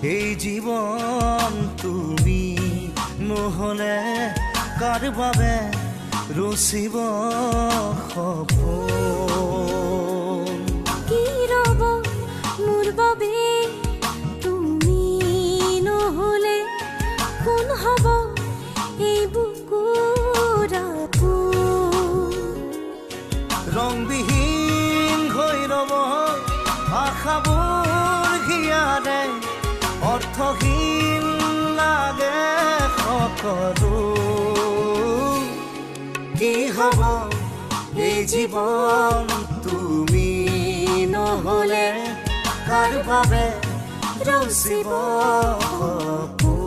এই জীৱন তুমি নহ'লে কাৰ বাবে ৰচিব সপোন। কি ৰ'ব মোৰ বাবে তুমি নহ'লে কোন হ'ব এই বুকুৰ আপোন। ৰংবিহীন হৈ ৰ'ব আশাবোৰ হিয়াৰে, অৰ্থহীন লাগে সকলো। কি হ'ব এই জীৱন তুমি নহ'লে কাৰ বাবে ৰচিব সপোন।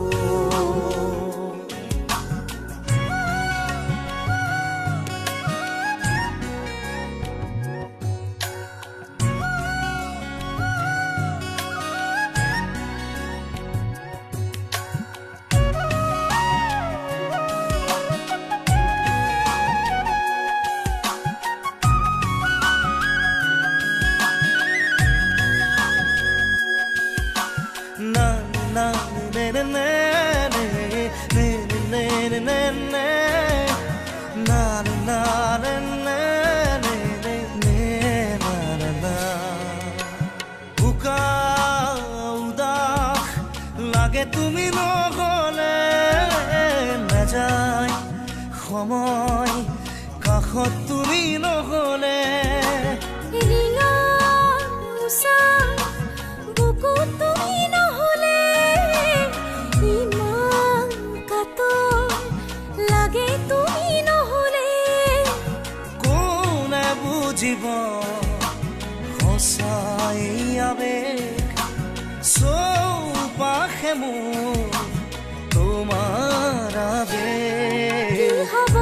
লাগে তুমি নহ'লে নাযায় সময়, কাষত তুমি নহ'লে। ৰিঙা উষা বুকুত তুমি নহ'লে ইমান কাতৰ লাগে তুমি নহ'লে। কোনে বুজিব সঁচাই আবেগ, চৌপাশে মোৰ তোমাৰ আবেগ। কি হ'ব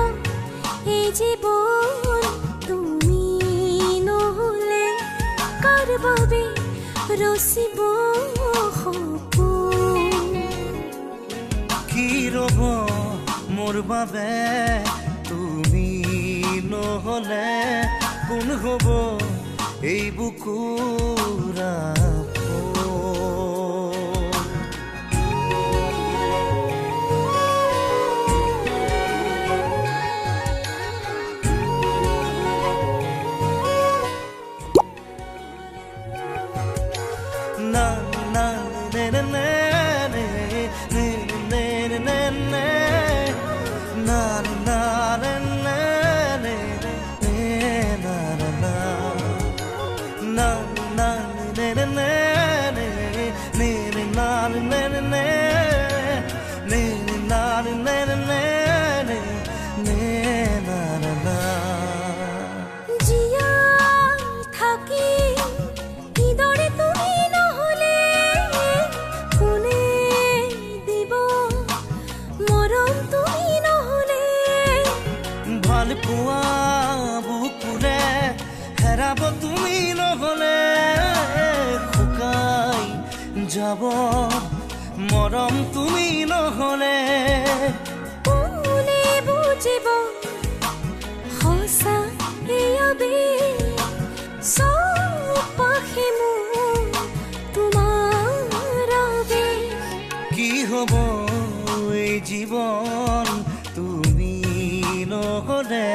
এই জীৱন তুমি নহ'লে কাৰ বাবে ৰচিব সপোন। কি ৰ'ব মোৰ বাবে তুমি নহ'লে কোন হ'ব এই বুকুৰ পোৱা বুকুৰে হেৰাব তুমি নহ'লে, শুকাই যাব মৰম তুমি নহ'লে। কোনে বুজিব সঁচা এই আবেগ, চৌপাশে মোৰ তোমাৰ আবেগ। কি হ'ব এই জীৱন তুমি নহ'লে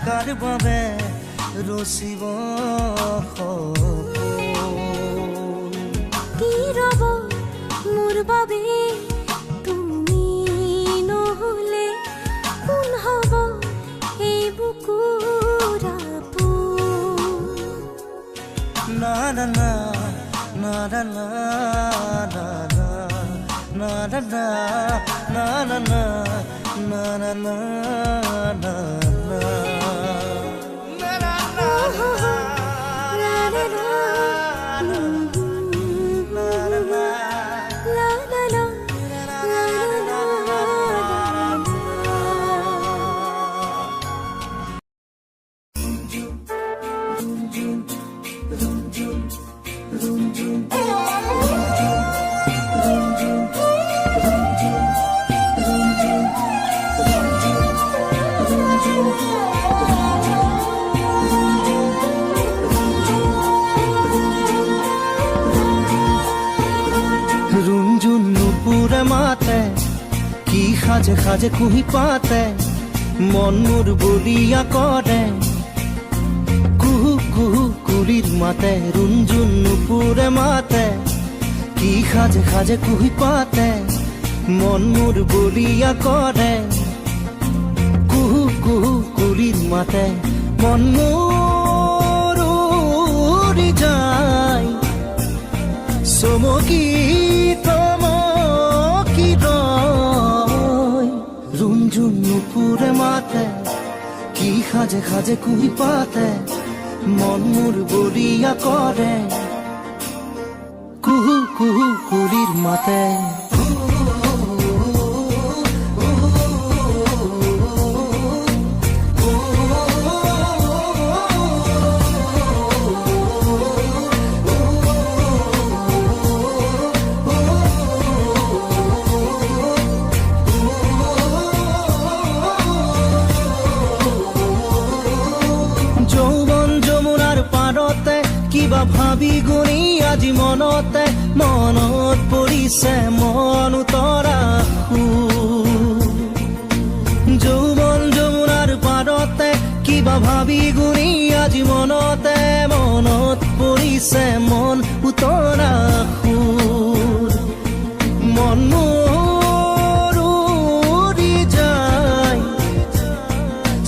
কাৰ বাবে ৰচিব সপোন। কি ৰ'ব মোৰ বাবে তুমি নহ'লে কোন হ'ব এই বুকুৰ আপোন। না না না না না না na na na na na na na na na na সাজে সাজে কুহি পাতে মন মোৰ বলিয়া কৰে কুহু কুহু কুলিৰ মাতে ৰুণজুন নুপুৰে মাতে কি সাজে সাজে কুহি পাতে মন মোৰ বলিয়া কৰে কুহু কুহু কুলিৰ মাতে মন মোৰ উৰি যায় চমকি তমকি ৰয় ৰুণজুন নুপুৰে মাতে কি সাজে সাজে কুহি পাতে মন মোৰ বলিয়া কৰে কুহু কুহু কুলিৰ মাতে কিবা ভাবি গুণি আজি মনতে মনত পৰিছে মন উতৰা যৌৱন যমুনাৰ পাৰতে কিবা ভাবি গুণি আজি মনতে মনত পৰিছে মন উতৰা মন মোৰ উৰি যায়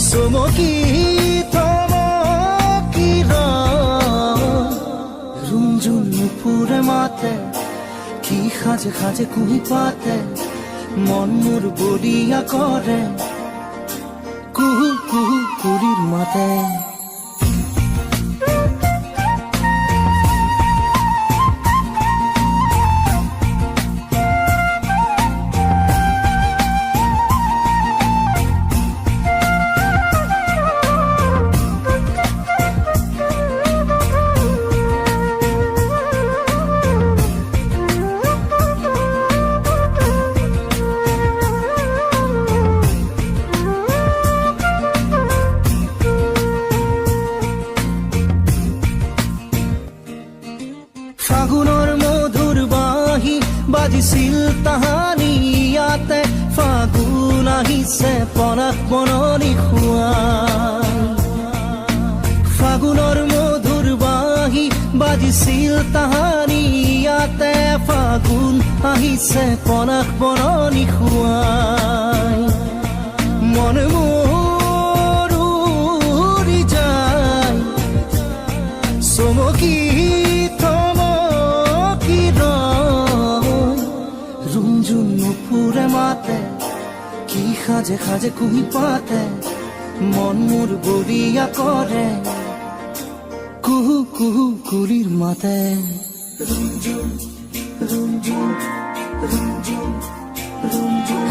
চমকি নুপুৰে মাতে কি সাজে সাজে কুহি পাতে মন মোৰ বলিয়া কৰে কুহু কুহু কুলিৰ মাতে ফাগুনৰ মধুৰ বাঁহী বাজিছিল তাহানি ইয়াতে ফাগুন আহিছে পনাস বননি খুৱাই ফাগুনৰ মধুৰ বাঁহী বাজিছিল তাহানি ইয়াতে ফাগুন আহিছে পনাস বননি খুৱাই মন মোৰ উৰি যায় চমকি ৰুণজুন নুপুৰে মাতে কি সাজে সাজে কুহি পাতে মন মোৰ বলিয়া কৰে কুহু কুহু কুলিৰ মাতে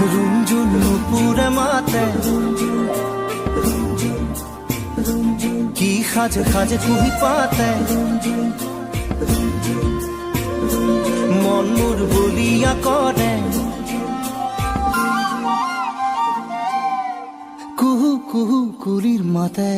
ৰুণজুন নুপুৰে মাতে কি সাজে সাজে কুহি পাতে মন মোৰ বলিয়া কৰে কুহু কুহু কুলিৰ মাতে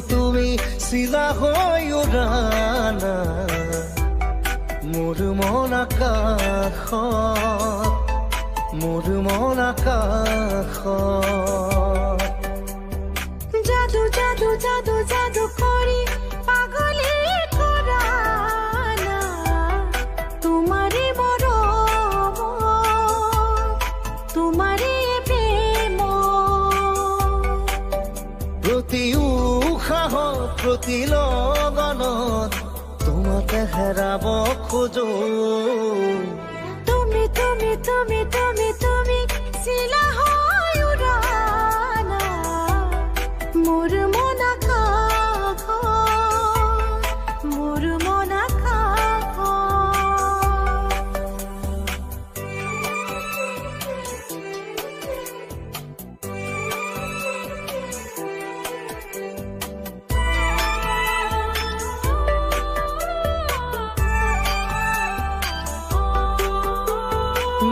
তুমি চিলা হৈ উৰা না মোৰ মন আকাশত জাদু জাদু জাদু জাদু কৰি পাগলী কৰা না তোমাৰে মৰম তোমাৰে প্ৰেম প্ৰতি উশাহত প্ৰতি লগনত তোমাকে হেৰাব খোজো তুমি তুমি তুমি তুমি তুমি চিলা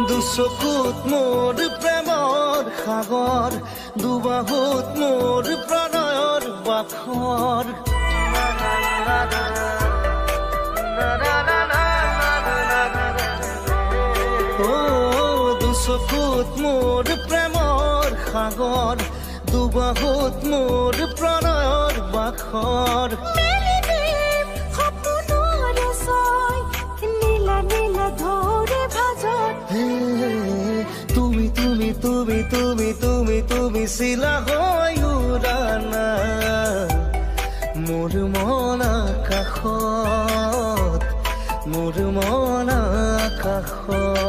দুচকুত মোৰ প্ৰেমৰ সাগৰ, দুবাহুত মোৰ প্ৰণয়ৰ বাখৰ। দুচকুত মোৰ প্ৰেমৰ সাগৰ, দুবাহুত মোৰ প্ৰণয়ৰ বাখৰ। মেলি দিম সপোনৰ ছয়, নীলা নীলা ধৰে ভাজত। হে, তুমি তুমি তুমি তুমি তুমি তুমি চিলা হৈ উৰানা মোৰ মন আকাশত, মোৰ মন আকাশত।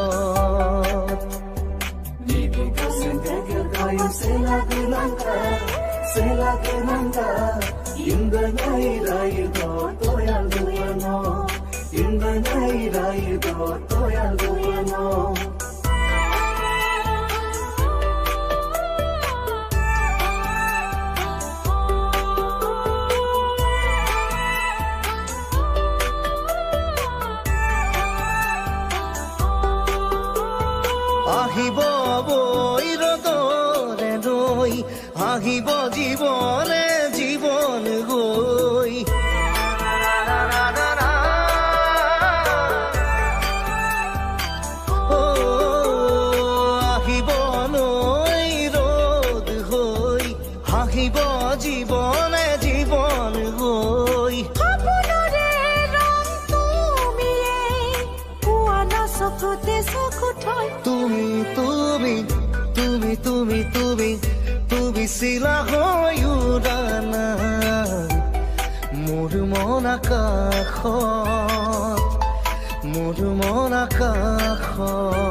আহিব বৈ ৰদৰে ৰৈ, আহিব জীৱনে জীৱন গৈ। আহিব নৈ ৰদ হৈ, আহিব জীৱনে জীৱন গৈ। সপোনৰে ৰং তুমিয়ে, পোৱা না চকুতে চকু থৈ। তুমি তুমি তুমি তুমি তুমি তুমি চিলা হৈ উৰানা মোৰ মন আকাশত, মোৰ মন আকাশত।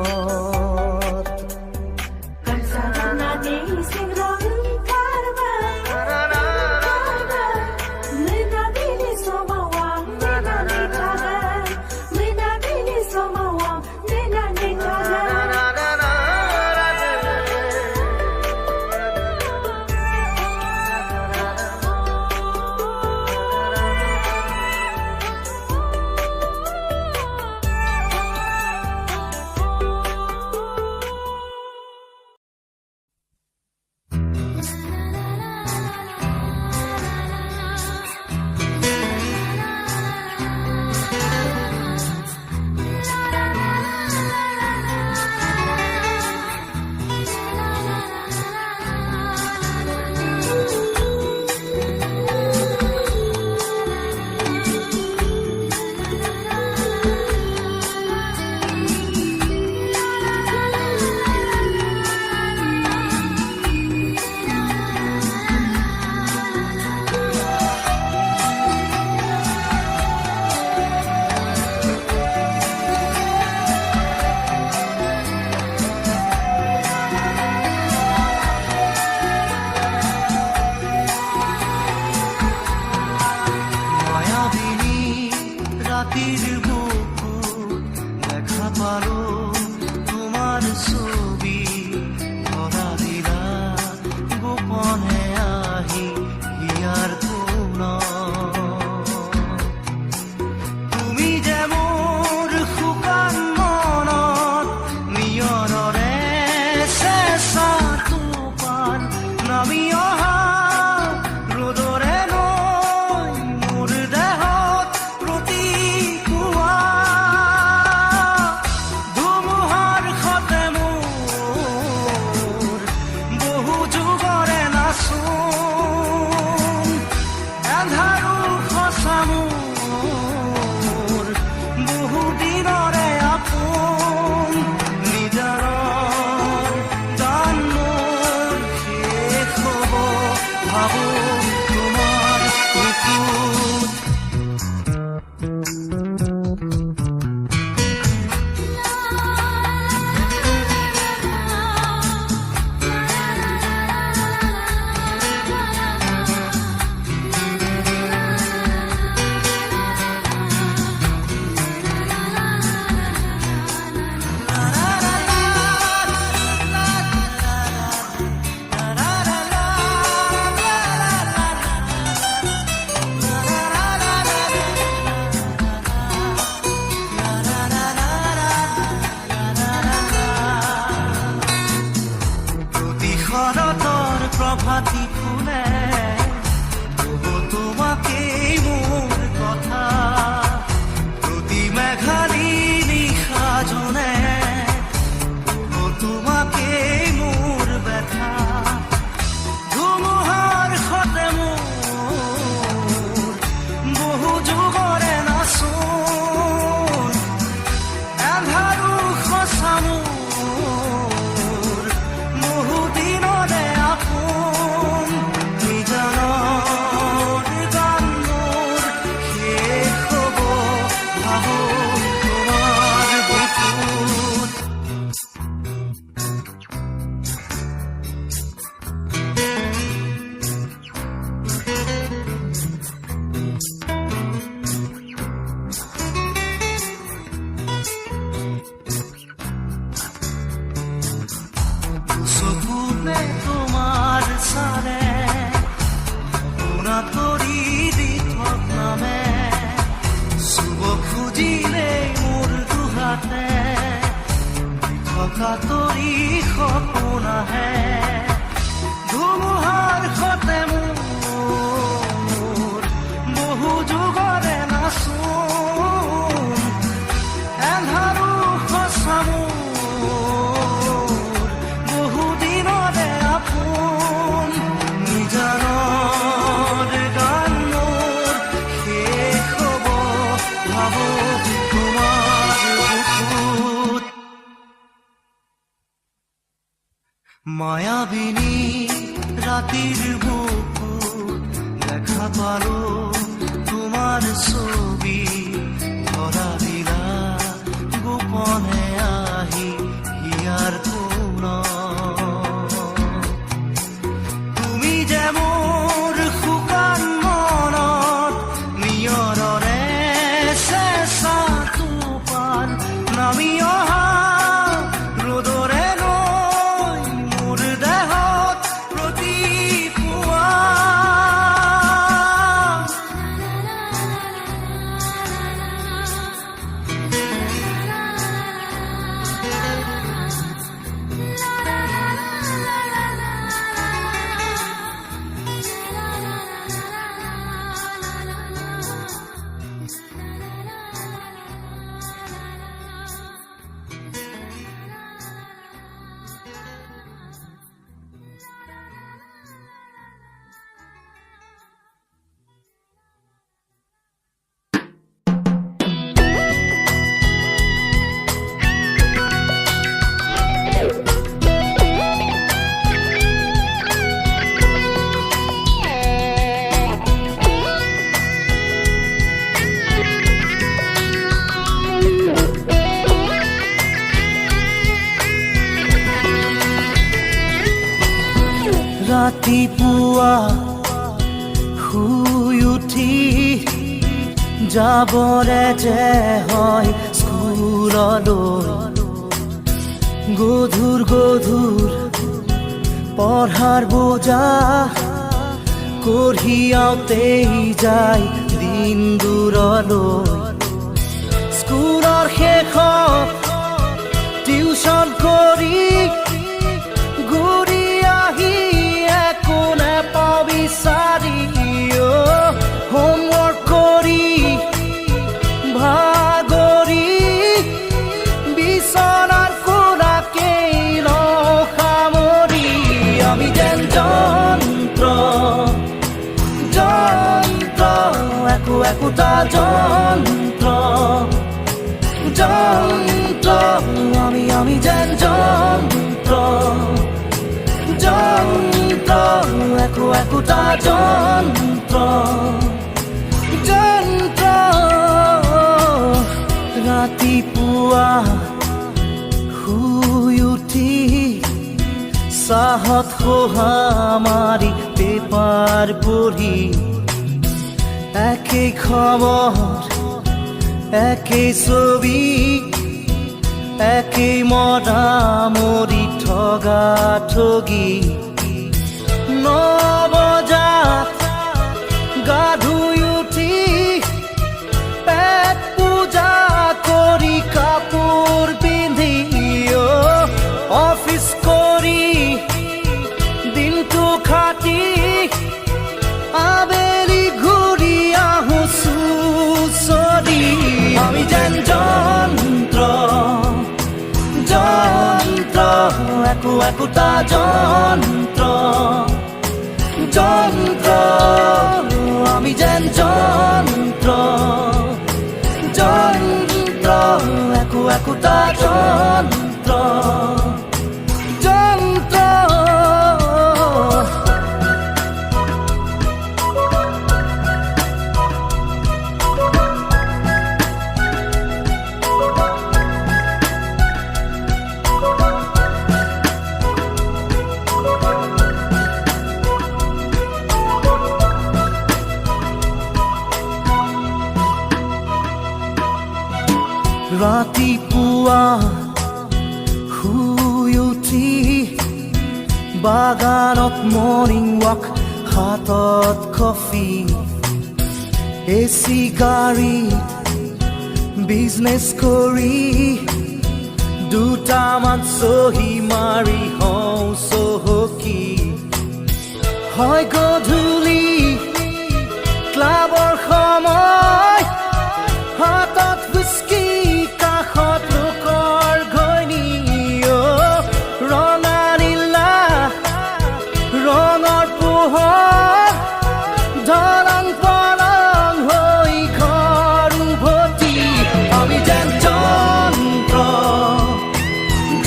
প্ৰভাতী ফুলে কব তোমাকেই মোৰ কথা প্ৰতি মেঘালী নিশা জনে কব তোমাকেই মোৰ ব্যথা ধুমুহাৰ সতে মোৰ বহু যুগৰে নাচোন এন্ধাৰো সঁচা মোৰ বহু দিনৰে আপোন নিজানৰ গান মোৰ শেষ হ'ব ভাবো তোমাৰ বুকুত চকুতে তোমাৰ চালে শুনা তৰি দি নামে চুব খুজিলে মোৰ দুহাতে থকা তৰি সপোন আহে ধুমুহাৰ সতে মোৰ বহু যুগৰে নাচোন এন্ধাৰো সঁচা মোৰ বহু দিনৰে আপোন নিজানৰ গান মোৰ শেষ হ'ব ভাবো তোমাৰ বুকুত মায়াবিনী ৰাতিৰ বুকুত দেখা পালো তোমাৰ ছবি ধৰা দিলা গোপনে আহি হিয়াৰ কোণত তুমি যে মোৰ শুকান মনত নিয়ৰৰে চেঁচা টোপাল নামি অহা ৰ'দৰে নৈ মোৰ দেহত প্ৰতিপুৱা ৰাতিপুৱা শুই উঠি যাবৰে যে হয় স্কুললৈ গধুৰ গধুৰ পঢ়াৰ বোজা কঢ়িয়াওঁতেই যায় দিন দূৰলৈ স্কুলৰ শেষত টিউচন কৰি ঘূৰি আহি একো নেপাওঁ বিচাৰি হোমৱৰ্ক কৰি ভাগৰি বিচনাৰ কোণাকেই লওঁ সামৰি আমি যেন যন্ত্ৰ যন্ত্ৰ একো একোটা যন্ত্ৰ যন্ত্ৰ আমি যেন যন্ত্ৰ যন্ত্ৰ একো একোটা যন্ত্ৰ যন্ত্ৰ ৰাতিপুৱা শুই উঠি চাহত খোহা মাৰি পেপাৰ পঢ়ি একেই খবৰ একেই ছবি একেই মদামৰি ঠগা ঠগি 9 বজাত গা ধুই উঠি পেট পূজা কৰি কাপোৰ পিন্ধি অফিচ কৰি দিনটো খাট একো একোটা যন্ত্ৰ যন্ত্ৰ আমি যেন যন্ত্ৰ যন্ত্ৰ একো একোটা যন্ত্ৰ যন্ত্ৰ ৰাতিপুৱা শুই উঠি বাগানত মৰ্ণিং ৱাক হাতত কফি এচি গাড়ীত বিজনেছ কৰি দুটামান চহী মাৰি হওঁ চহকী হয় গধূলি ক্লাবৰ সময় হাতত হুইস্কি কাষত লোকৰ ঘৈণী ৰঙা নীলা ৰঙৰ পোহৰ ধৰণ পৰণ হৈ ঘৰ উভতি আমি যেন যন্ত্ৰ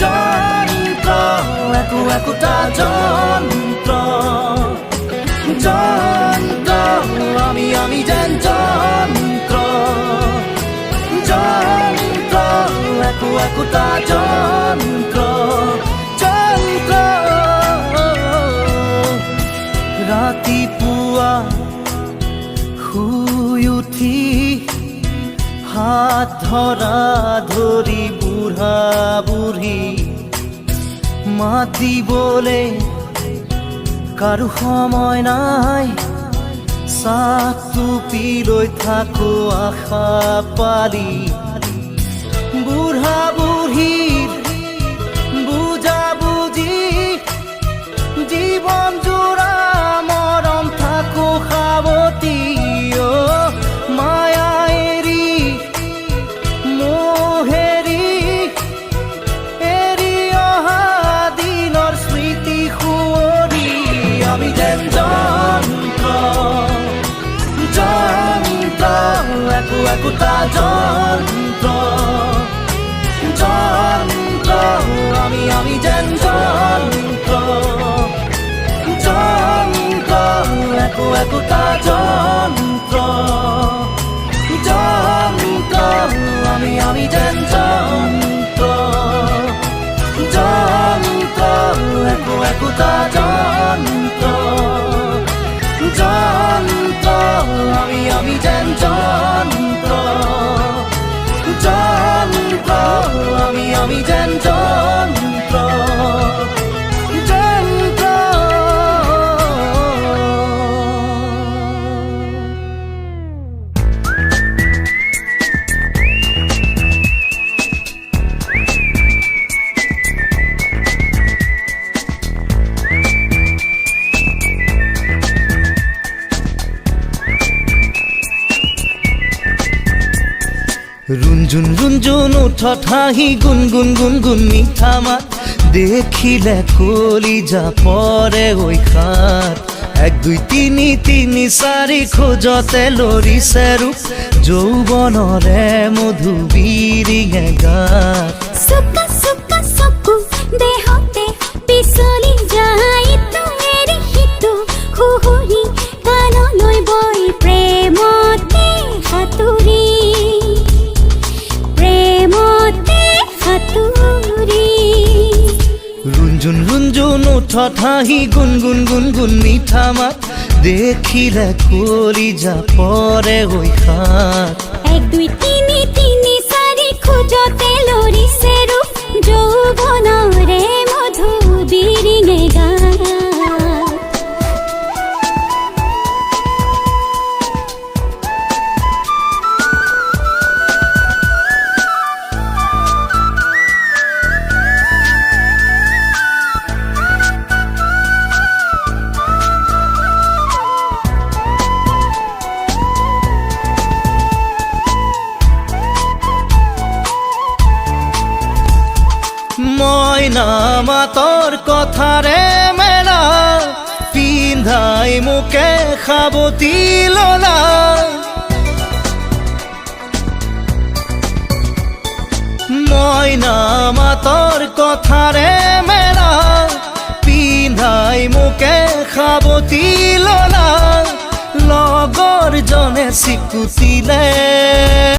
যন্ত্ৰ একো একোটা যন্ত্ৰ যন্ত্ৰ আমি যেন যন্ত্ৰ যন্ত্ৰ একো একোটা যন্ত্ৰ যন্ত্ৰ ৰাতিপুৱা শুই উঠি হাত ধৰা ধৰি বুঢ়া বুঢ়ী মাতিবলে কাৰো সময় নাই চাহটো পি লৈ থাকো আশা পালি বুঢ়া বুঢ়ীৰ বুজা বুজি জীৱন জোৰা মৰম থাকো সাৱতি মায়া এৰি মোহেৰি এৰি অহা দিনৰ স্মৃতি সুঁৱৰি আমি যেন যন্ত্ৰ যন্ত্ৰ একো একোটা যন্ত্ৰ যন্ত্ৰ আমি যেন যন্ত্ৰ যন্ত্ৰ একো একোটা যন্ত্ৰ যন্ত্ৰ আমি যেন যন্ত্ৰ যন্ত্ৰ একো একোটা যন্ত্ৰ যন্ত্ৰ আমি যেন যন্ত্ৰ যন্ত্ৰ আমি যেন যন্ত্ৰ যন্ত্ৰ ৰুঞ্জুন ৰুঞ্জুন উঠত হাঁহি গুণগুণ গুণগুণ মিঠা মাত দেখিলে কলিজা পৰে ঐ খাত এক দুই তিনি তিনি চাৰি খোজতে লৰিছে ৰূপ যৌৱনৰে মধু বিৰিঙে গাত চুকা চুকা চকু দেহতে পিছলি যায় ইটো এৰি সিটো খুহুৰি কাণলৈ বৈ প্ৰেমতে সাঁতুৰি ৰুঞ্জুন ৰুঞ্জুন উঠত হাঁহি গুণগুণ গুণগুণ মিঠা মাত দেখিলে কলিজা পৰে ঐ খাত এক দুই তিনি তিনি চাৰি খোজতে লৰিছে ৰূপ যৌৱনৰে মধু বিৰিঙে গাত মইনা মাতৰ কথাৰে মেলা পিন্ধাই মোকে সাৱটি ললা মইনা মাতৰ কথা